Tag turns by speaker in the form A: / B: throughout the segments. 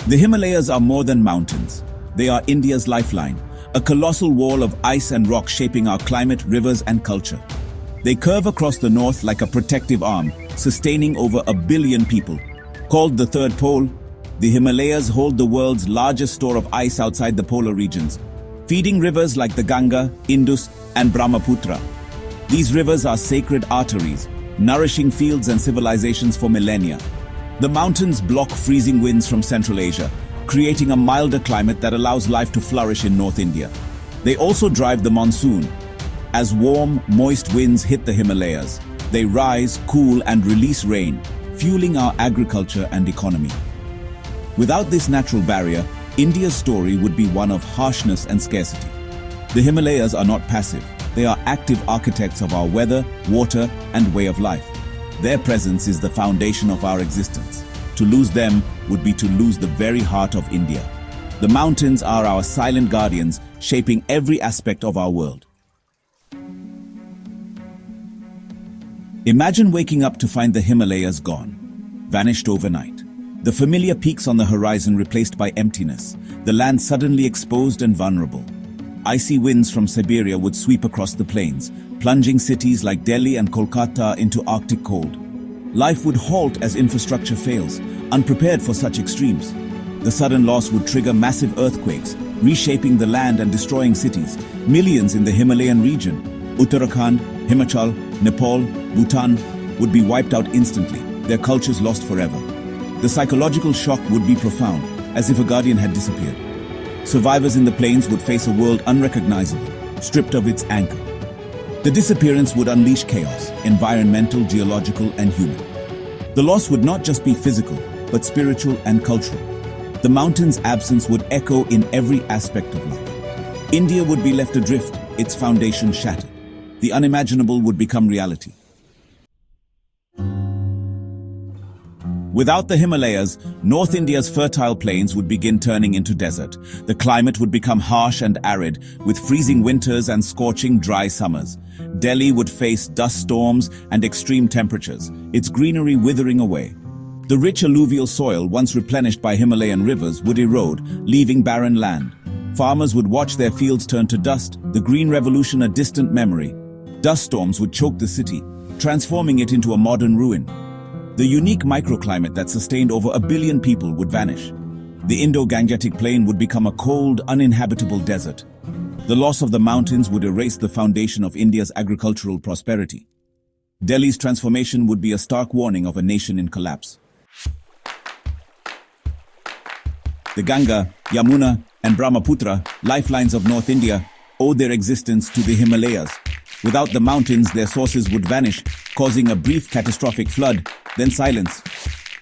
A: The Himalayas are more than mountains. They are India's lifeline, a colossal wall of ice and rock shaping our climate, rivers, and culture. They curve across the north like a protective arm, sustaining over 1 billion people. Called the Third Pole, the Himalayas hold the world's largest store of ice outside the polar regions, feeding rivers like the Ganga, Indus, and Brahmaputra. These rivers are sacred arteries, nourishing fields and civilizations for millennia. The mountains block freezing winds from Central Asia, creating a milder climate that allows life to flourish in North India. They also drive the monsoon. As warm, moist winds hit the Himalayas, they rise, cool, and release rain, fueling our agriculture and economy. Without this natural barrier, India's story would be one of harshness and scarcity. The Himalayas are not passive. They are active architects of our weather, water, and way of life. Their presence is the foundation of our existence. To lose them would be to lose the very heart of India. The mountains are our silent guardians, shaping every aspect of our world. Imagine waking up to find the Himalayas gone, vanished overnight. The familiar peaks on the horizon replaced by emptiness, the land suddenly exposed and vulnerable. Icy winds from Siberia would sweep across the plains, plunging cities like Delhi and Kolkata into Arctic cold. Life would halt as infrastructure fails, unprepared for such extremes. The sudden loss would trigger massive earthquakes, reshaping the land and destroying cities. Millions in the Himalayan region, Uttarakhand, Himachal, Nepal, Bhutan, would be wiped out instantly, their cultures lost forever. The psychological shock would be profound, as if a guardian had disappeared. Survivors in the plains would face a world unrecognizable, stripped of its anchor. The disappearance would unleash chaos, environmental, geological, and human. The loss would not just be physical, but spiritual and cultural. The mountains' absence would echo in every aspect of life. India would be left adrift, its foundation shattered. The unimaginable would become reality. Without the Himalayas, North India's fertile plains would begin turning into desert. The climate would become harsh and arid, with freezing winters and scorching dry summers. Delhi would face dust storms and extreme temperatures, its greenery withering away. The rich alluvial soil, once replenished by Himalayan rivers, would erode, leaving barren land. Farmers would watch their fields turn to dust, the green revolution a distant memory. Dust storms would choke the city, transforming it into a modern ruin. The unique microclimate that sustained over 1 billion people would vanish. The Indo-Gangetic plain would become a cold, uninhabitable desert. The loss of the mountains would erase the foundation of India's agricultural prosperity. Delhi's transformation would be a stark warning of a nation in collapse. The Ganga, Yamuna, and Brahmaputra, lifelines of North India, owed their existence to the Himalayas. Without the mountains, their sources would vanish, causing a brief catastrophic flood, then silence.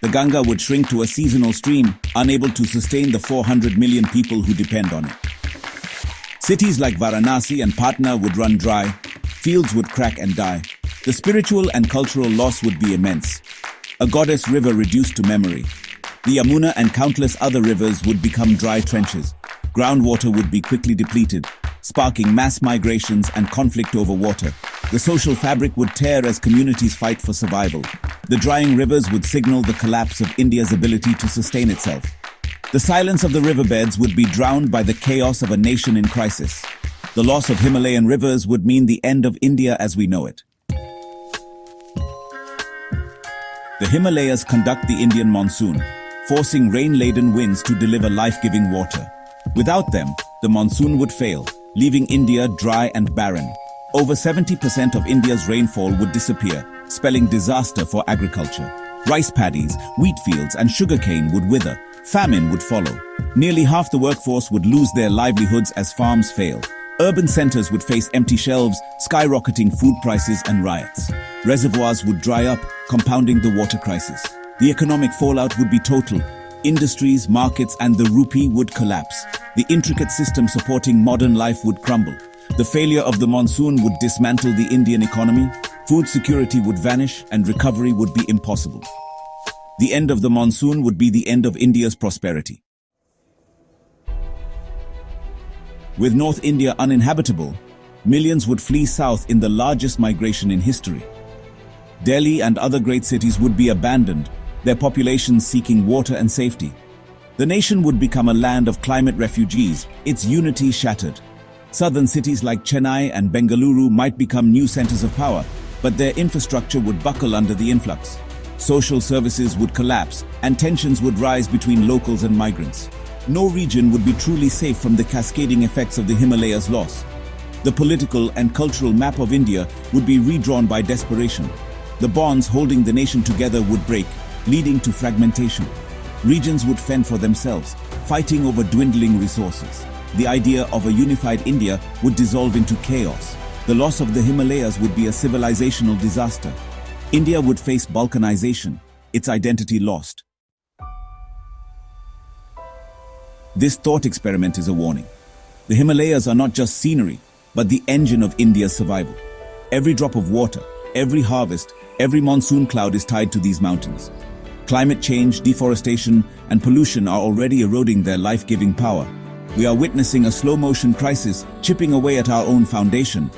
A: The Ganga would shrink to a seasonal stream, unable to sustain the 400 million people who depend on it. Cities like Varanasi and Patna would run dry, fields would crack and die. The spiritual and cultural loss would be immense. A goddess river reduced to memory. The Yamuna and countless other rivers would become dry trenches. Groundwater would be quickly depleted, sparking mass migrations and conflict over water. The social fabric would tear as communities fight for survival. The drying rivers would signal the collapse of India's ability to sustain itself. The silence of the riverbeds would be drowned by the chaos of a nation in crisis. The loss of Himalayan rivers would mean the end of India as we know it. The Himalayas conduct the Indian monsoon, forcing rain-laden winds to deliver life-giving water. Without them, the monsoon would fail, leaving India dry and barren. Over 70% of India's rainfall would disappear, spelling disaster for agriculture. Rice paddies, wheat fields, and sugarcane would wither. Famine would follow. Nearly half the workforce would lose their livelihoods as farms fail. Urban centers would face empty shelves, skyrocketing food prices, and riots. Reservoirs would dry up, compounding the water crisis. The economic fallout would be total. Industries, markets, and the rupee would collapse. The intricate system supporting modern life would crumble. The failure of the monsoon would dismantle the Indian economy. Food security would vanish, and recovery would be impossible. The end of the monsoon would be the end of India's prosperity. With North India uninhabitable, millions would flee south in the largest migration in history. Delhi and other great cities would be abandoned, their populations seeking water and safety. The nation would become a land of climate refugees, its unity shattered. Southern cities like Chennai and Bengaluru might become new centers of power, but their infrastructure would buckle under the influx. Social services would collapse, and tensions would rise between locals and migrants. No region would be truly safe from the cascading effects of the Himalayas' loss. The political and cultural map of India would be redrawn by desperation. The bonds holding the nation together would break, leading to fragmentation. Regions would fend for themselves, fighting over dwindling resources. The idea of a unified India would dissolve into chaos. The loss of the Himalayas would be a civilizational disaster. India would face balkanization, its identity lost. This thought experiment is a warning. The Himalayas are not just scenery, but the engine of India's survival. Every drop of water, every harvest, every monsoon cloud is tied to these mountains. Climate change, deforestation, and pollution are already eroding their life-giving power. We are witnessing a slow-motion crisis chipping away at our own foundation.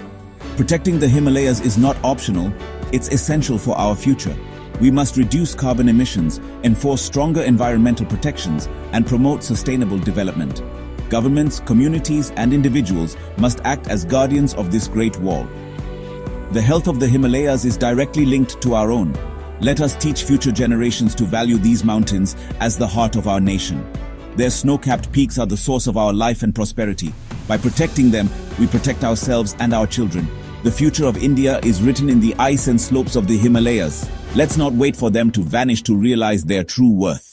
A: Protecting the Himalayas is not optional, it's essential for our future. We must reduce carbon emissions, enforce stronger environmental protections, and promote sustainable development. Governments, communities, and individuals must act as guardians of this great wall. The health of the Himalayas is directly linked to our own. Let us teach future generations to value these mountains as the heart of our nation. Their snow-capped peaks are the source of our life and prosperity. By protecting them, we protect ourselves and our children. The future of India is written in the ice and slopes of the Himalayas. Let's not wait for them to vanish to realize their true worth.